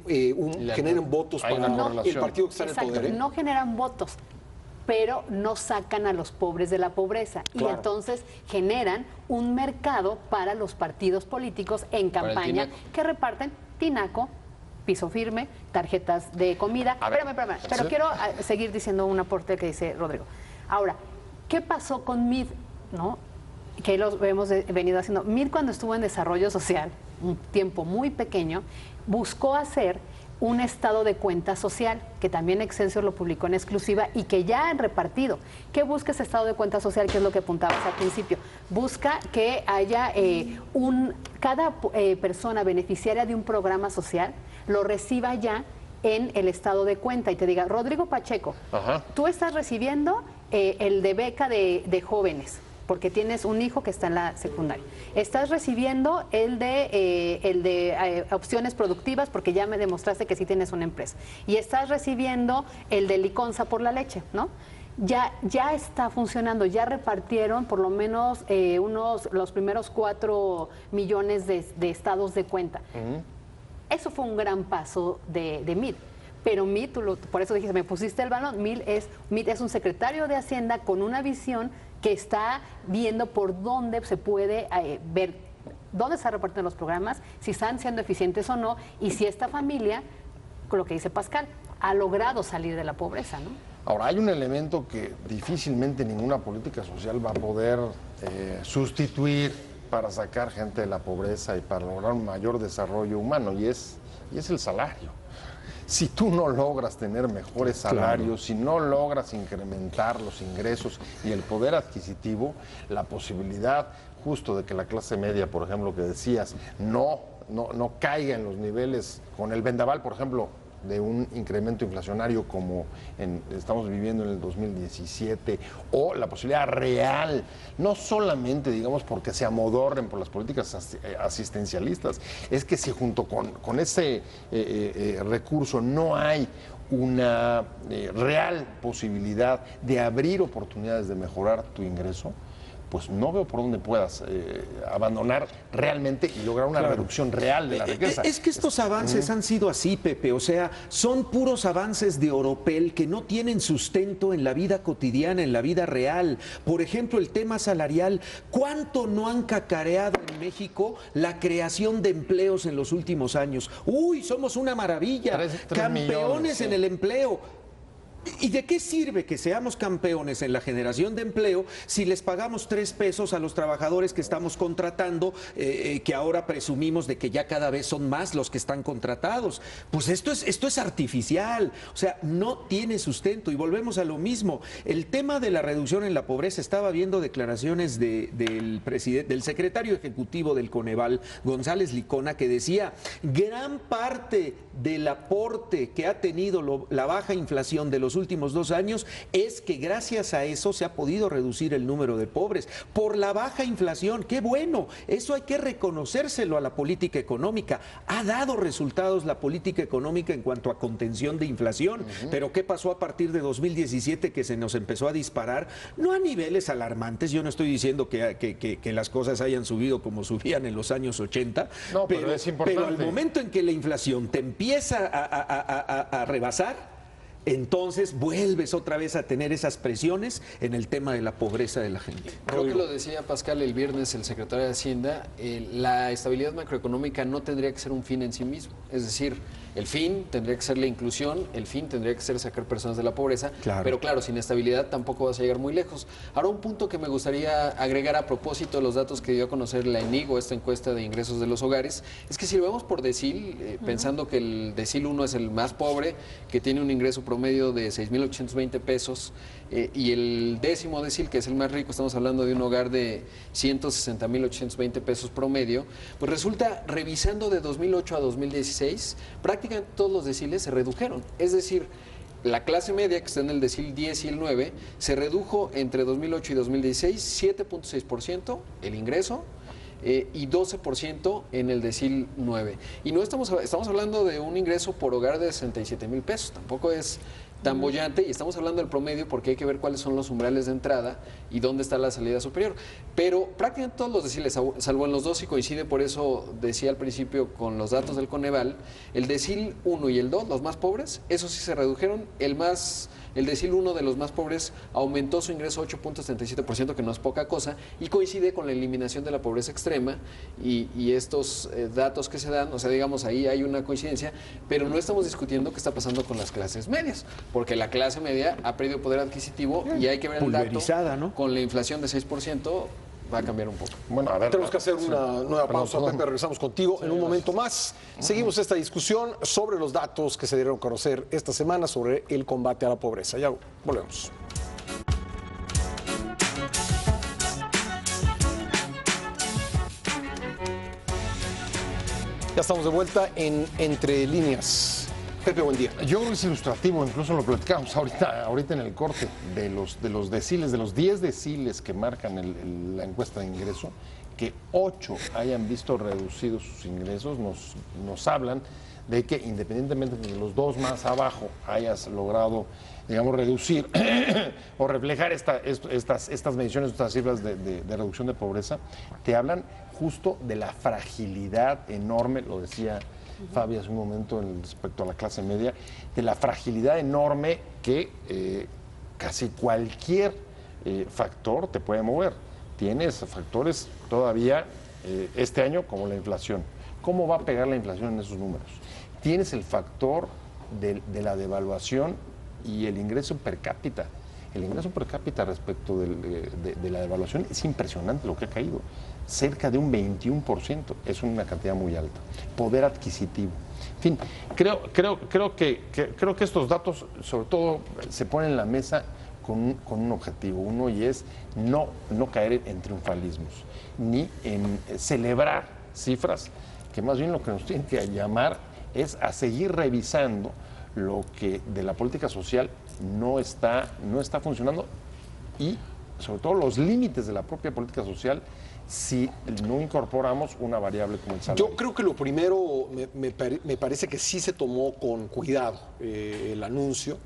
Speaker 1: votos para el partido que está en el poder.
Speaker 2: No generan votos. pero no sacan a los pobres de la pobreza.
Speaker 4: Claro.
Speaker 2: Y entonces generan un mercado para los partidos políticos en campaña que reparten tinaco, piso firme, tarjetas de comida. Espérame, pero quiero seguir diciendo un aporte que dice Rodrigo. Ahora, ¿qué pasó con MID? ¿No? Que lo hemos venido haciendo. MID, cuando estuvo en desarrollo social, un tiempo muy pequeño, buscó hacer un estado de cuenta social, que también Excelsior lo publicó en exclusiva y que ya han repartido. ¿Qué busca ese estado de cuenta social? Que es lo que apuntabas al principio. Busca que haya cada persona beneficiaria de un programa social lo reciba ya en el estado de cuenta y te diga, Rodrigo Pacheco, tú estás recibiendo el de beca de jóvenes, porque tienes un hijo que está en la secundaria. Estás recibiendo el de opciones productivas, porque ya me demostraste que sí tienes una empresa. Y estás recibiendo el de liconza por la leche, ¿no? Ya está funcionando, ya repartieron por lo menos los primeros 4 millones de estados de cuenta. Eso fue un gran paso de MID. Pero MID, por eso dijiste, me pusiste el balón, MID es un secretario de Hacienda con una visión que está viendo por dónde se puede ver, dónde se reparten los programas, si están siendo eficientes o no, y si esta familia, con lo que dice Pascal, ha logrado salir de la pobreza, ¿no?
Speaker 4: Ahora, hay un elemento que difícilmente ninguna política social va a poder sustituir para sacar gente de la pobreza y para lograr un mayor desarrollo humano, y es el salario. Si tú no logras tener mejores salarios, si no logras incrementar los ingresos y el poder adquisitivo, la posibilidad justo de que la clase media, por ejemplo, que decías, no caiga en los niveles con el vendaval, por ejemplo, de un incremento inflacionario como estamos viviendo en el 2017, o la posibilidad real, no solamente, digamos, porque se amodorren por las políticas asistencialistas, es que si junto con ese recurso no hay una real posibilidad de abrir oportunidades de mejorar tu ingreso, pues no veo por dónde puedas abandonar realmente y lograr una reducción real de la riqueza.
Speaker 5: Es que estos avances han sido así, Pepe, o sea, son puros avances de oropel que no tienen sustento en la vida cotidiana, en la vida real. Por ejemplo, el tema salarial, ¿cuánto no han cacareado en México la creación de empleos en los últimos años? ¡Uy, somos una maravilla! Campeones en el empleo. ¿Y de qué sirve que seamos campeones en la generación de empleo si les pagamos 3 pesos a los trabajadores que estamos contratando, que ahora presumimos de que ya cada vez son más los que están contratados? Pues esto es artificial, o sea, no tiene sustento. Y volvemos a lo mismo, el tema de la reducción en la pobreza, estaba viendo declaraciones del secretario ejecutivo del Coneval, González Licona, que decía, gran parte del aporte que ha tenido la baja inflación de los últimos 2 años es que gracias a eso se ha podido reducir el número de pobres por la baja inflación. ¡Qué bueno! Eso hay que reconocérselo a la política económica. Ha dado resultados la política económica en cuanto a contención de inflación. Pero ¿qué pasó a partir de 2017 que se nos empezó a disparar? No a niveles alarmantes. Yo no estoy diciendo que las cosas hayan subido como subían en los años 80.
Speaker 4: No, pero es importante.
Speaker 5: Pero al momento en que la inflación te empieza a rebasar, entonces vuelves otra vez a tener esas presiones en el tema de la pobreza de la gente.
Speaker 3: Creo que lo decía Pascal el viernes, el secretario de Hacienda, la estabilidad macroeconómica no tendría que ser un fin en sí mismo. Es decir, el fin tendría que ser la inclusión, el fin tendría que ser sacar personas de la pobreza, pero claro, sin estabilidad tampoco vas a llegar muy lejos. Ahora, un punto que me gustaría agregar a propósito de los datos que dio a conocer la ENIGO, esta encuesta de ingresos de los hogares, es que si lo vemos por decil, pensando que el decil 1 es el más pobre, que tiene un ingreso promedio de 6,820 pesos, y el décimo decil, que es el más rico, estamos hablando de un hogar de 160,820 pesos promedio, pues resulta, revisando de 2008 a 2016, prácticamente todos los deciles se redujeron. Es decir, la clase media, que está en el decil 10 y el 9, se redujo entre 2008 y 2016 7.6% el ingreso, y 12% en el decil 9. Y no estamos hablando de un ingreso por hogar de 67,000 pesos, tampoco es tan bollante, y estamos hablando del promedio porque hay que ver cuáles son los umbrales de entrada y dónde está la salida superior. Pero prácticamente todos los deciles, salvo en los dos, y coincide, por eso decía al principio con los datos del Coneval, el decil 1 y el 2, los más pobres, esos sí se redujeron. El más El decil 1 de los más pobres aumentó su ingreso 8.77%, que no es poca cosa, y coincide con la eliminación de la pobreza extrema y estos datos que se dan, o sea, digamos, ahí hay una coincidencia, pero no estamos discutiendo qué está pasando con las clases medias, porque la clase media ha perdido poder adquisitivo y hay que ver el dato, ¿no? Con la inflación de 6%, va a cambiar un poco.
Speaker 1: Bueno, a ver, tenemos que hacer una nueva pausa. Pepe, regresamos contigo en un momento más. Seguimos esta discusión sobre los datos que se dieron a conocer esta semana sobre el combate a la pobreza. Ya volvemos. Ya estamos de vuelta en Entre Líneas. Pepe, buen día.
Speaker 4: Yo creo que es ilustrativo, incluso lo platicamos ahorita en el corte, de los deciles, de los 10 deciles que marcan la encuesta de ingreso, que 8 hayan visto reducidos sus ingresos, nos hablan de que independientemente de los 2 más abajo hayas logrado, digamos, reducir o reflejar estas mediciones, estas cifras de reducción de pobreza, te hablan justo de la fragilidad enorme, lo decía Fabi hace un momento respecto a la clase media, de la fragilidad enorme que casi cualquier factor te puede mover. Tienes factores todavía este año como la inflación. ¿Cómo va a pegar la inflación en esos números? Tienes el factor de la devaluación y el ingreso per cápita. El ingreso per cápita respecto de la devaluación es impresionante lo que ha caído. Cerca de un 21%, es una cantidad muy alta. Poder adquisitivo. En fin, creo que estos datos, sobre todo, se ponen en la mesa con un objetivo, uno, y es no caer en triunfalismos, ni en celebrar cifras, que más bien lo que nos tienen que llamar es a seguir revisando lo que de la política social no está funcionando y, sobre todo, los límites de la propia política social si no incorporamos una variable como el salario.
Speaker 1: Yo creo que lo primero, me parece que sí se tomó con cuidado el anuncio,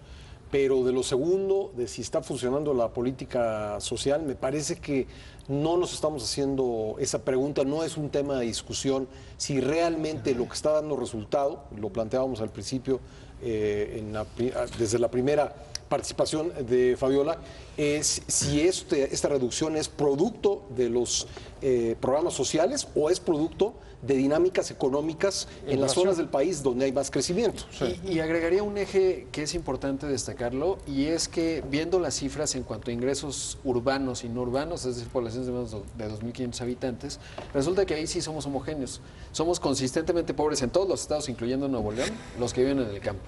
Speaker 1: pero de lo segundo, de si está funcionando la política social, me parece que no nos estamos haciendo esa pregunta, no es un tema de discusión, si realmente lo que está dando resultado, lo planteábamos al principio, desde la primera participación de Fabiola, es si esta reducción es producto de los programas sociales o es producto de dinámicas económicas en las zonas del país donde hay más crecimiento.
Speaker 3: Sí. Y agregaría un eje que es importante destacarlo, y es que viendo las cifras en cuanto a ingresos urbanos y no urbanos, es decir, poblaciones de menos de 2.500 habitantes, resulta que ahí sí somos homogéneos. Somos consistentemente pobres en todos los estados, incluyendo Nuevo León, los que viven en el campo.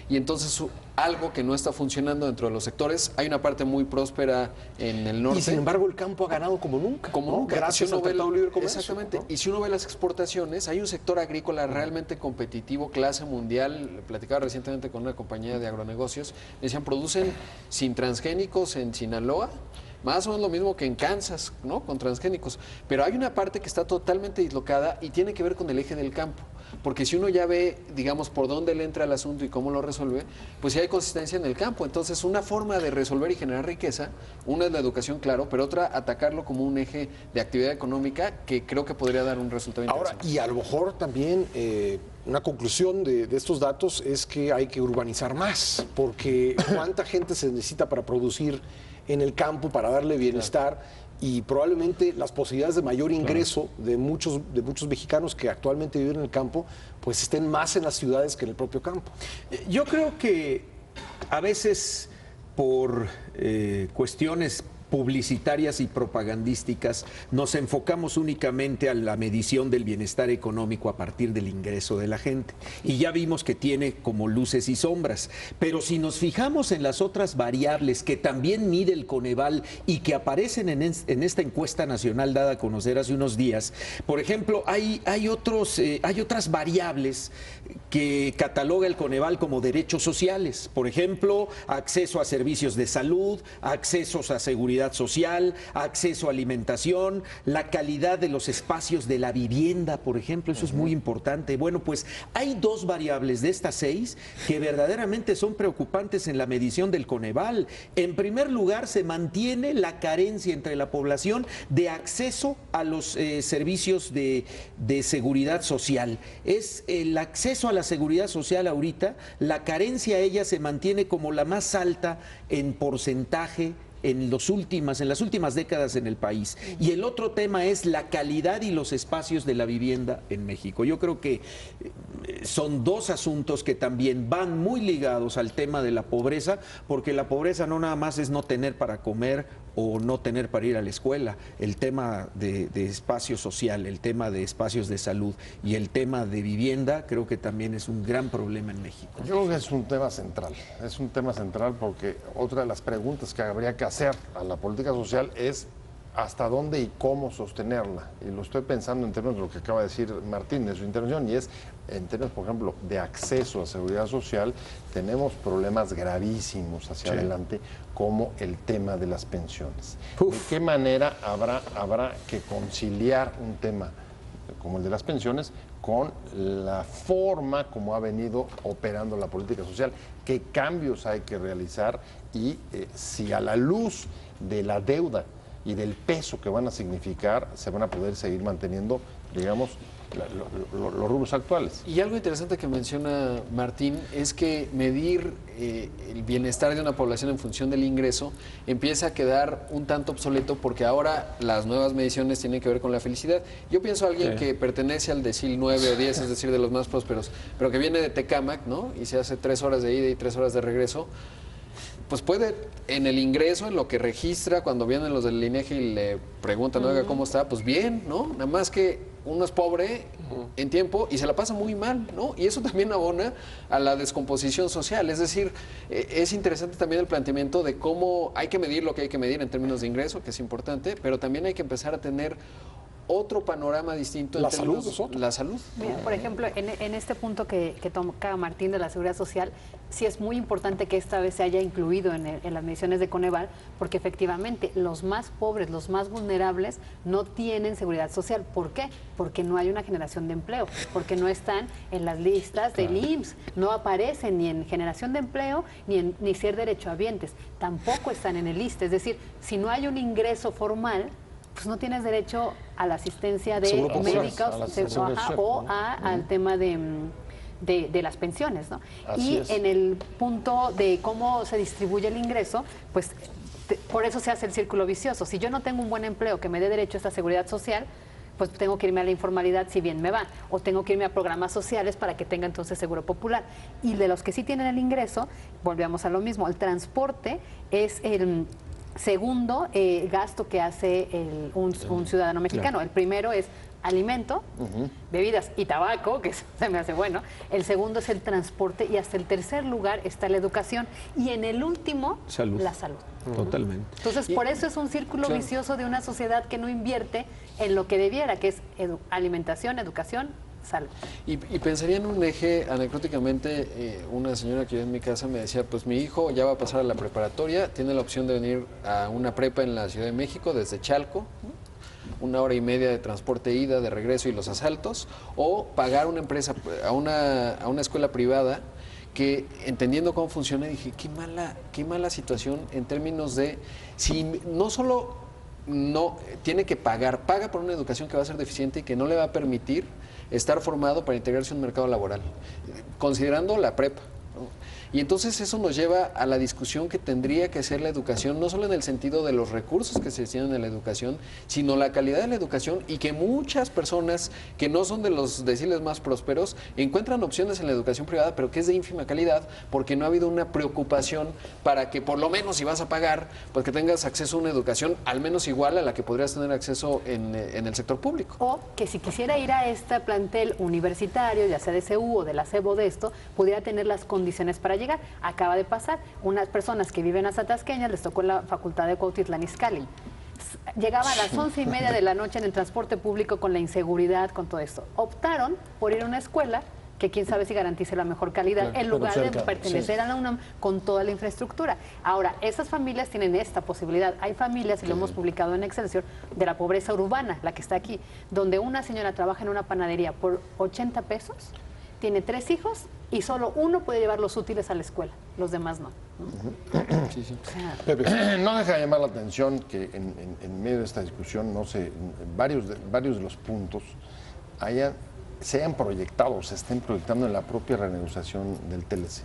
Speaker 3: Y entonces algo que no está funcionando dentro de los sectores, hay una parte muy próspera en el norte.
Speaker 1: Y sin embargo el campo ha ganado como nunca.
Speaker 3: Como nunca.
Speaker 1: Gracias al Tratado de Libre Comercio.
Speaker 3: Exactamente. ¿No? Y si uno ve las exportaciones, hay un sector agrícola realmente competitivo, clase mundial. Platicaba recientemente con una compañía de agronegocios. Decían, producen sin transgénicos en Sinaloa, más o menos lo mismo que en Kansas, ¿no? Con transgénicos. Pero hay una parte que está totalmente dislocada y tiene que ver con el eje del campo. Porque si uno ya ve, digamos, por dónde le entra el asunto y cómo lo resuelve, pues sí hay consistencia en el campo. Entonces, una forma de resolver y generar riqueza, una es la educación, claro, pero otra, atacarlo como un eje de actividad económica que creo que podría dar un resultado interesante.
Speaker 1: Ahora, y a lo mejor también una conclusión de estos datos es que hay que urbanizar más, porque ¿cuánta gente se necesita para producir en el campo, para darle bienestar? Claro. Y probablemente las posibilidades de mayor ingreso de muchos mexicanos que actualmente viven en el campo, pues estén más en las ciudades que en el propio campo.
Speaker 5: Yo creo que a veces por cuestiones publicitarias y propagandísticas nos enfocamos únicamente a la medición del bienestar económico a partir del ingreso de la gente, y ya vimos que tiene como luces y sombras, pero si nos fijamos en las otras variables que también mide el Coneval y que aparecen en esta encuesta nacional dada a conocer hace unos días, por ejemplo, hay otras variables que cataloga el Coneval como derechos sociales, por ejemplo, acceso a servicios de salud, accesos a seguridad seguridad social, acceso a alimentación, la calidad de los espacios de la vivienda, por ejemplo, eso es muy importante. Bueno, pues hay 2 variables de estas 6 que verdaderamente son preocupantes en la medición del Coneval. En primer lugar, se mantiene la carencia entre la población de acceso a los servicios de seguridad social. Es el acceso a la seguridad social ahorita, la carencia a ella se mantiene como la más alta en porcentaje en las últimas décadas en el país. Y el otro tema es la calidad y los espacios de la vivienda en México. Yo creo que son 2 asuntos que también van muy ligados al tema de la pobreza, porque la pobreza no nada más es no tener para comer o no tener para ir a la escuela. El tema de espacio social, el tema de espacios de salud y el tema de vivienda creo que también es un gran problema en México.
Speaker 4: Yo creo que es un tema central. Es un tema central porque otra de las preguntas que habría que hacer a la política social es hasta dónde y cómo sostenerla. Y lo estoy pensando en términos de lo que acaba de decir Martín en su intervención, y es en términos, por ejemplo, de acceso a seguridad social, tenemos problemas gravísimos hacia adelante, como el tema de las pensiones. ¿De qué manera habrá que conciliar un tema como el de las pensiones con la forma como ha venido operando la política social? ¿Qué cambios hay que realizar? Y si a la luz de la deuda y del peso que van a significar, se van a poder seguir manteniendo, digamos, los rubros actuales.
Speaker 3: Y algo interesante que menciona Martín es que medir el bienestar de una población en función del ingreso empieza a quedar un tanto obsoleto, porque ahora las nuevas mediciones tienen que ver con la felicidad. Yo pienso a alguien que pertenece al decil 9 o 10, es decir, de los más prósperos, pero que viene de Tecámac, ¿no? Y se hace 3 horas de ida y 3 horas de regreso. Pues puede, en el ingreso, en lo que registra, cuando vienen los del INEGI y le preguntan, oiga, ¿cómo está? Pues bien, ¿no? Nada más que uno es pobre en tiempo y se la pasa muy mal, ¿no? Y eso también abona a la descomposición social. Es decir, es interesante también el planteamiento de cómo hay que medir lo que hay que medir en términos de ingreso, que es importante, pero también hay que empezar a tener otro panorama distinto.
Speaker 1: La salud es otro.
Speaker 3: La salud.
Speaker 2: Mira, por ejemplo, en este punto que toca Martín de la seguridad social, sí es muy importante que esta vez se haya incluido en las mediciones de Coneval, porque efectivamente los más pobres, los más vulnerables, no tienen seguridad social. ¿Por qué? Porque no hay una generación de empleo, porque no están en las listas del IMSS, no aparecen ni en generación de empleo ni ser derechohabientes, tampoco están en el ISSSTE. Es decir, si no hay un ingreso formal, pues no tienes derecho a la asistencia de médicos o al tema de las pensiones, ¿no? Y en el punto de cómo se distribuye el ingreso, pues por eso se hace el círculo vicioso. Si yo no tengo un buen empleo que me dé derecho a esta seguridad social, pues tengo que irme a la informalidad si bien me va, o tengo que irme a programas sociales para que tenga entonces seguro popular. Y de los que sí tienen el ingreso, volvemos a lo mismo, el transporte es el segundo gasto que hace un ciudadano mexicano. El primero es alimento, bebidas y tabaco, que se me hace bueno. El segundo es el transporte y hasta el tercer lugar está la educación. Y en el último, la salud.
Speaker 5: Totalmente.
Speaker 2: Entonces, por eso es un círculo vicioso de una sociedad que no invierte en lo que debiera, que es alimentación, educación, salud.
Speaker 3: Y pensaría en un eje, anecdóticamente, una señora que yo en mi casa me decía, pues mi hijo ya va a pasar a la preparatoria, tiene la opción de venir a una prepa en la Ciudad de México desde Chalco, 1 hora y media de transporte ida, de regreso y los asaltos, o pagar una empresa, a una escuela privada, que entendiendo cómo funciona dije, qué mala situación en términos de, si no solo no tiene que paga por una educación que va a ser deficiente y que no le va a permitir estar formado para integrarse en un mercado laboral, considerando la prepa, ¿no? Y entonces eso nos lleva a la discusión que tendría que ser la educación, no solo en el sentido de los recursos que se destinan a la educación, sino la calidad de la educación, y que muchas personas que no son de los deciles más prósperos encuentran opciones en la educación privada, pero que es de ínfima calidad, porque no ha habido una preocupación para que por lo menos si vas a pagar, pues que tengas acceso a una educación al menos igual a la que podrías tener acceso en el sector público.
Speaker 2: O que si quisiera ir a este plantel universitario, ya sea de CU o de la CEBO de esto, pudiera tener las condiciones para llegar. Acaba de pasar, unas personas que viven a Zatasqueñas les tocó en la facultad de Cuautitlán Izcalli. Llegaba a las 11:30 de la noche en el transporte público con la inseguridad, con todo esto. Optaron por ir a una escuela que quién sabe si garantice la mejor calidad, en lugar de pertenecer a la UNAM con toda la infraestructura. Ahora, esas familias tienen esta posibilidad. Hay familias, y lo hemos publicado en Excelsior, de la pobreza urbana, la que está aquí, donde una señora trabaja en una panadería por 80 pesos, tiene 3 hijos y solo uno puede llevar los útiles a la escuela, los demás no.
Speaker 4: Sí, sí. No deja de llamar la atención que en medio de esta discusión, no sé, varios de los puntos se hayan proyectado, se estén proyectando en la propia renegociación del TLC.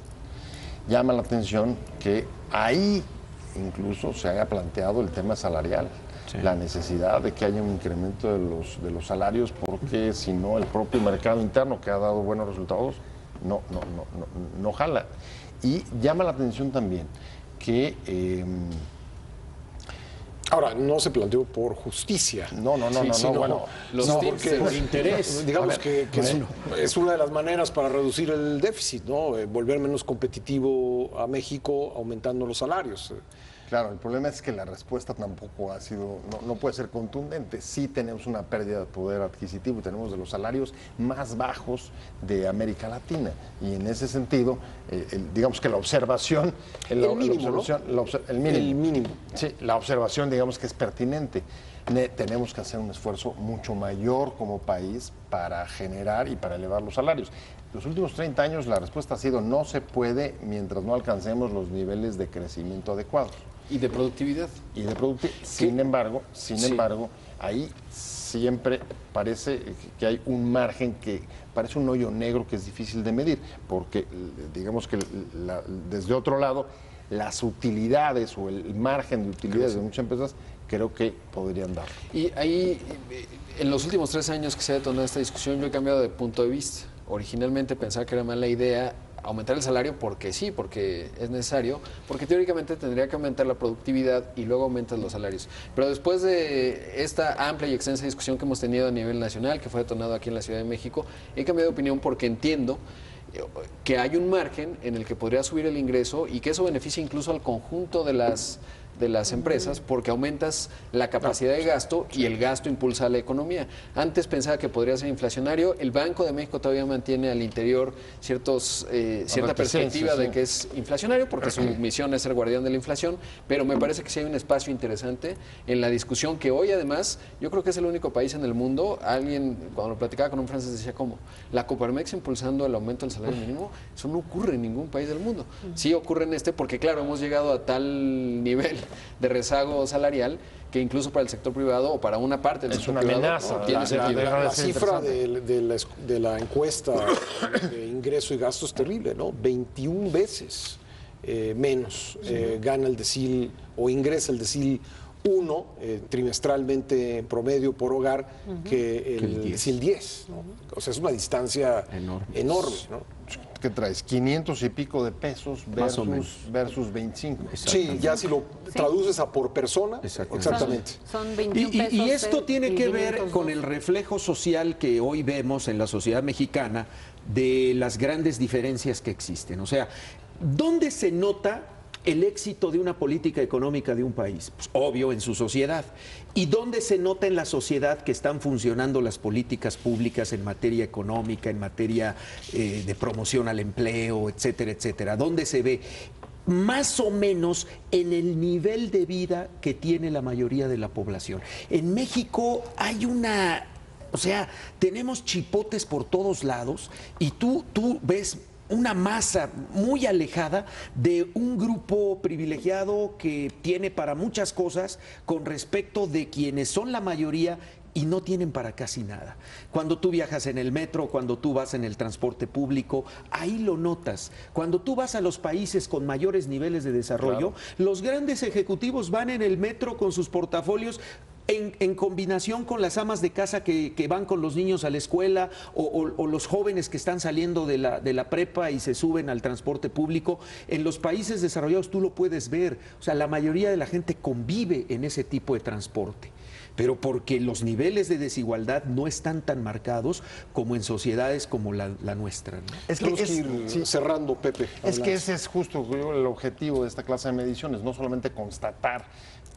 Speaker 4: Llama la atención que ahí incluso se haya planteado el tema salarial, la necesidad de que haya un incremento de los salarios, porque si no el propio mercado interno, que ha dado buenos resultados, no jala. Y llama la atención también que...
Speaker 1: Ahora, no se planteó por justicia.
Speaker 4: No, bueno,
Speaker 5: por interés.
Speaker 1: Digamos que es una de las maneras para reducir el déficit, ¿no? Volver menos competitivo a México aumentando los salarios.
Speaker 4: Claro, el problema es que la respuesta tampoco ha sido, no puede ser contundente. Sí tenemos una pérdida de poder adquisitivo y tenemos de los salarios más bajos de América Latina. Y en ese sentido, digamos que la observación...
Speaker 1: El mínimo.
Speaker 4: Sí, la observación digamos que es pertinente. Tenemos que hacer un esfuerzo mucho mayor como país para generar y para elevar los salarios. Los últimos 30 años la respuesta ha sido no se puede mientras no alcancemos los niveles de crecimiento adecuados.
Speaker 3: Y de productividad.
Speaker 4: Sin embargo, ahí siempre parece que hay un margen que parece un hoyo negro que es difícil de medir, porque digamos que desde otro lado, las utilidades o el margen de utilidades de muchas empresas creo que podrían dar.
Speaker 3: Y ahí, en los últimos 3 años que se ha detonado esta discusión, yo he cambiado de punto de vista. Originalmente pensaba que era mala idea aumentar el salario porque sí, porque es necesario, porque teóricamente tendría que aumentar la productividad y luego aumentas los salarios. Pero después de esta amplia y extensa discusión que hemos tenido a nivel nacional, que fue detonado aquí en la Ciudad de México, he cambiado de opinión porque entiendo que hay un margen en el que podría subir el ingreso y que eso beneficia incluso al conjunto de las empresas porque aumentas la capacidad de gasto y el gasto impulsa la economía. Antes pensaba que podría ser inflacionario, el Banco de México todavía mantiene al interior cierta perspectiva de que es inflacionario porque su misión es ser guardián de la inflación, pero me parece que sí hay un espacio interesante en la discusión que hoy además yo creo que es el único país en el mundo, alguien cuando lo platicaba con un francés decía como la Coparmex impulsando el aumento del salario mínimo, eso no ocurre en ningún país del mundo. Sí ocurre en este porque claro, hemos llegado a tal nivel de rezago salarial que incluso para el sector privado o para una parte del sector privado
Speaker 4: amenaza,
Speaker 3: tiene sentido.
Speaker 1: La cifra de la encuesta de ingreso y gasto es terrible, ¿no? 21 veces menos gana el decil o ingresa el decil 1 trimestralmente en promedio por hogar que el decil 10, ¿no? O sea, es una distancia enorme, ¿no?
Speaker 4: ¿Qué traes? 500 y pico de pesos versus 25.
Speaker 1: Sí, ya si lo traduces a por persona, exactamente.
Speaker 2: Son 21 pesos.
Speaker 5: Y esto tiene que ver con el reflejo social que hoy vemos en la sociedad mexicana de las grandes diferencias que existen. O sea, ¿dónde se nota el éxito de una política económica de un país? Pues obvio, en su sociedad. ¿Y dónde se nota en la sociedad que están funcionando las políticas públicas en materia económica, en materia de promoción al empleo, etcétera, etcétera? ¿Dónde se ve? Más o menos en el nivel de vida que tiene la mayoría de la población. En México hay o sea, tenemos chipotes por todos lados y tú ves una masa muy alejada de un grupo privilegiado que tiene para muchas cosas con respecto de quienes son la mayoría y no tienen para casi nada. Cuando tú viajas en el metro, cuando tú vas en el transporte público, ahí lo notas. Cuando tú vas a los países con mayores niveles de desarrollo, los grandes ejecutivos van en el metro con sus portafolios en combinación con las amas de casa que van con los niños a la escuela o los jóvenes que están saliendo de la prepa y se suben al transporte público. En los países desarrollados tú lo puedes ver. O sea, la mayoría de la gente convive en ese tipo de transporte. Pero porque los niveles de desigualdad no están tan marcados como en sociedades como la nuestra, ¿no?
Speaker 1: Es que ir cerrando, Pepe.
Speaker 4: Es que ese es justo el objetivo de esta clase de mediciones, no solamente constatar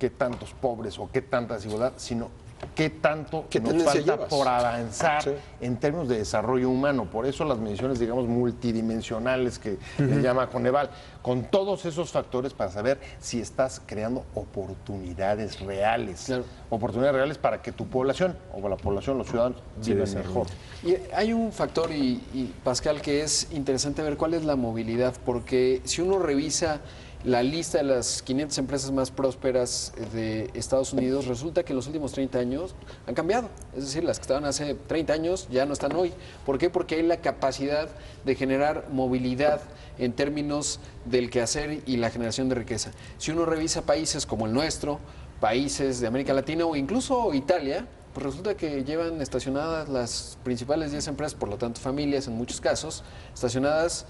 Speaker 4: qué tantos pobres o qué tanta desigualdad, sino qué tanto
Speaker 1: ¿Qué
Speaker 4: nos
Speaker 1: tendencia
Speaker 4: falta
Speaker 1: llevas?
Speaker 4: por avanzar
Speaker 1: Sí.
Speaker 4: en términos de desarrollo humano. Por eso las mediciones, digamos, multidimensionales que le llama Coneval, con todos esos factores para saber si estás creando oportunidades reales.
Speaker 3: Claro.
Speaker 4: Oportunidades reales para que tu población, o la población, los ciudadanos, vivan mejor.
Speaker 3: Y hay un factor, y Pascal, que es interesante ver cuál es la movilidad, porque si uno revisa la lista de las 500 empresas más prósperas de Estados Unidos, resulta que en los últimos 30 años han cambiado. Es decir, las que estaban hace 30 años ya no están hoy. ¿Por qué? Porque hay la capacidad de generar movilidad en términos del quehacer y la generación de riqueza. Si uno revisa países como el nuestro, países de América Latina o incluso Italia, pues resulta que llevan estacionadas las principales 10 empresas, por lo tanto familias en muchos casos, estacionadas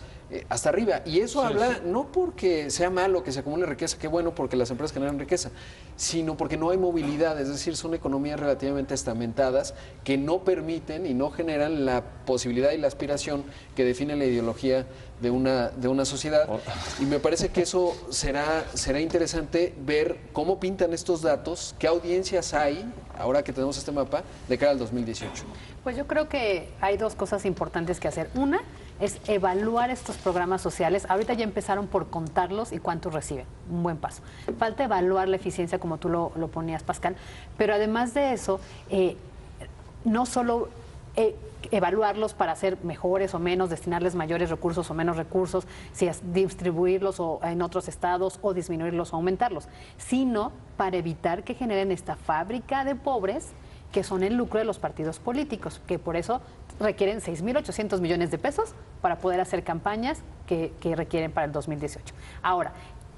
Speaker 3: hasta arriba. Y eso habla no porque sea malo que se acumule riqueza, qué bueno porque las empresas generan riqueza, sino porque no hay movilidad, es decir, son economías relativamente estamentadas que no permiten y no generan la posibilidad y la aspiración que define la ideología de una sociedad. Y me parece que eso será interesante ver cómo pintan estos datos, qué audiencias hay, ahora que tenemos este mapa, de cara al 2018.
Speaker 2: Pues yo creo que hay dos cosas importantes que hacer. Una es evaluar estos programas sociales. Ahorita ya empezaron por contarlos y cuántos reciben. Un buen paso. Falta evaluar la eficiencia, como tú lo ponías, Pascal. Pero además de eso, no solo evaluarlos para hacer mejores o menos, destinarles mayores recursos o menos recursos, si es distribuirlos en otros estados o disminuirlos o aumentarlos, sino para evitar que generen esta fábrica de pobres que son el lucro de los partidos políticos, que por eso requieren 6.800 millones de pesos para poder hacer campañas que requieren para el 2018. Ahora,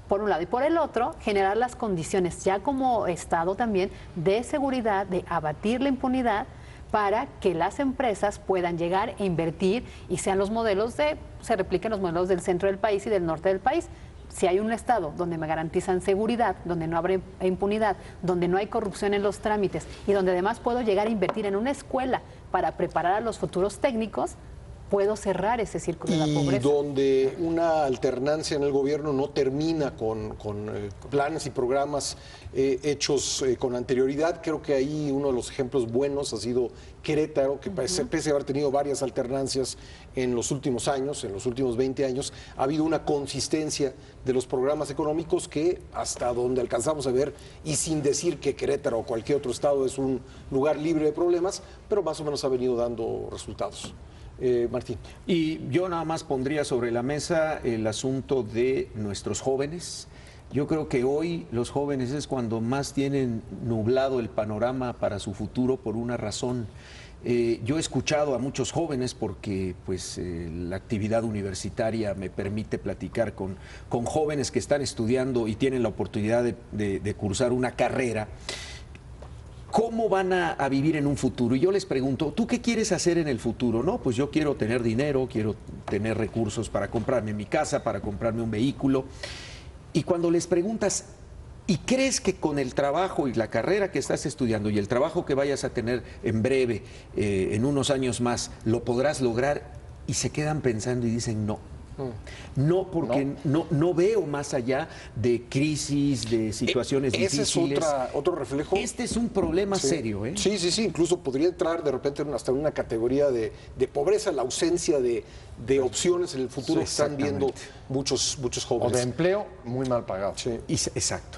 Speaker 2: por un lado, y por el otro, generar las condiciones ya como Estado también de seguridad, de abatir la impunidad, para que las empresas puedan llegar e invertir y sean los modelos se repliquen los modelos del centro del país y del norte del país. Si hay un estado donde me garantizan seguridad, donde no habrá impunidad, donde no hay corrupción en los trámites y donde además puedo llegar a invertir en una escuela para preparar a los futuros técnicos, puedo cerrar ese círculo de la pobreza.
Speaker 1: Y donde una alternancia en el gobierno no termina con planes y programas hechos con anterioridad. Creo que ahí uno de los ejemplos buenos ha sido Querétaro, que pese a haber tenido varias alternancias en los últimos años, en los últimos 20 años, ha habido una consistencia de los programas económicos que hasta donde alcanzamos a ver, y sin decir que Querétaro o cualquier otro estado es un lugar libre de problemas, pero más o menos ha venido dando resultados. Martín.
Speaker 5: Y yo nada más pondría sobre la mesa el asunto de nuestros jóvenes. Yo creo que hoy los jóvenes es cuando más tienen nublado el panorama para su futuro por una razón. Yo he escuchado a muchos jóvenes porque pues la actividad universitaria me permite platicar con jóvenes que están estudiando y tienen la oportunidad de cursar una carrera. ¿Cómo van a vivir en un futuro? Y yo les pregunto, ¿tú qué quieres hacer en el futuro? No, pues yo quiero tener dinero, quiero tener recursos para comprarme mi casa, para comprarme un vehículo. Y cuando les preguntas, ¿y crees que con el trabajo y la carrera que estás estudiando y el trabajo que vayas a tener en breve, en unos años más, lo podrás lograr? Y se quedan pensando y dicen no. No, porque no veo más allá de crisis, de situaciones difíciles.
Speaker 1: Ese es otro reflejo.
Speaker 5: Este es un problema serio, ¿eh?
Speaker 1: Sí, incluso podría entrar de repente hasta en una categoría de pobreza, la ausencia de opciones en el futuro que están viendo muchos jóvenes.
Speaker 4: O de empleo muy mal pagado.
Speaker 1: Sí.
Speaker 5: Exacto.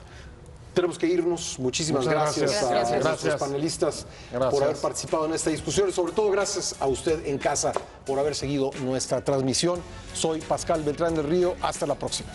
Speaker 1: Tenemos que irnos. Muchísimas gracias a nuestros panelistas por haber participado en esta discusión y sobre todo gracias a usted en casa por haber seguido nuestra transmisión. Soy Pascal Beltrán del Río. Hasta la próxima.